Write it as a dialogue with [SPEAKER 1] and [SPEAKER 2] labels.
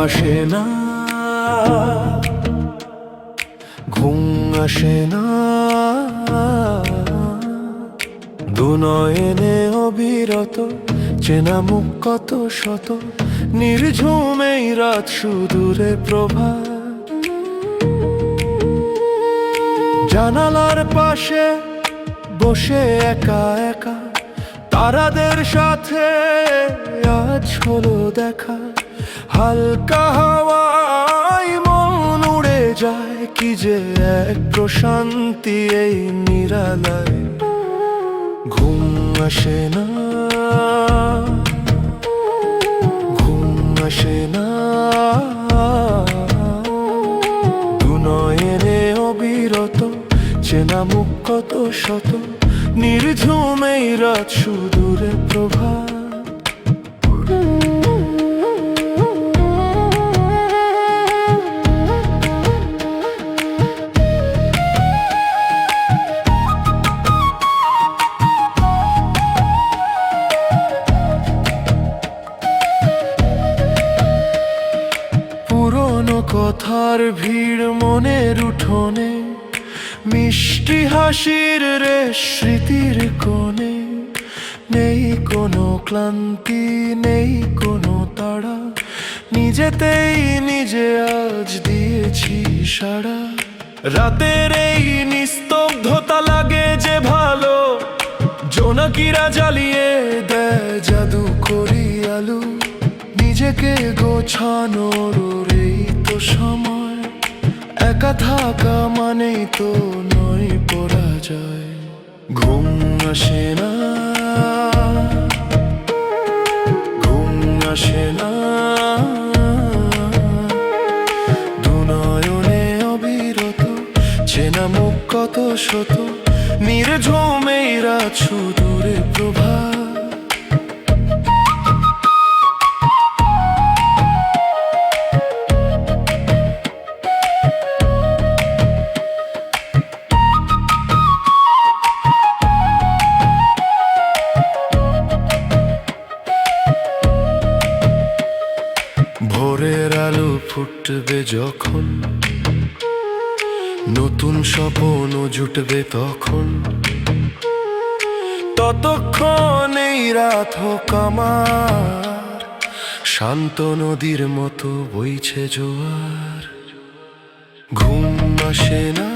[SPEAKER 1] আসে না, ঘুম আসে না, দুনয়নে অবিরত চেনা মুখ কত শত, নির্ঝুম এই রাত সুদূরে প্রভাত। জানালার পাশে বসে একা একা তারাদের সাথে আজ হলো দেখা। হালকা হাওয়ায় মন উড়ে যায়, কি যে এক প্রশান্তি এই নিরালায়। ঘুম আসে না, ঘুম আসে না, দুনয়নে অবিরত চেনা মুখ কত শত, নির্ঝুম এই রাত সুদূরে প্রভাত। পুরনো কথার ভিড় মনের উঠোনে, মিষ্টি হাসির রেশ স্মৃতির কোণে। নেই কোনো ক্লান্তি, নেই কোনো তাড়া, নিজেতেই নিজে আজ দিয়েছি সাড়া। রাতের এই নিস্তব্ধতা লাগে যে ভালো, জোনাকিরা জ্বালিয়ে দেয় জাদু করি আলো। নিজেকে গোছানোর এই তো সময়, একা থাকা মানেই তো নয় পরাজয়। ঘুম আসে না, ঘুম আসে না, দুনয়নে অবিরত চেনা মুখ কত শত, নির্ঝুম এই রাত সুদূরে প্রভাত। ভোরের আলো ফুটবে যখন, নতুন স্বপ্ন জুটবে তখন, ততক্ষণ এই রাত হোক আমার শান্ত নদীর মতো বইছে জোয়ার। ঘুম আসে না,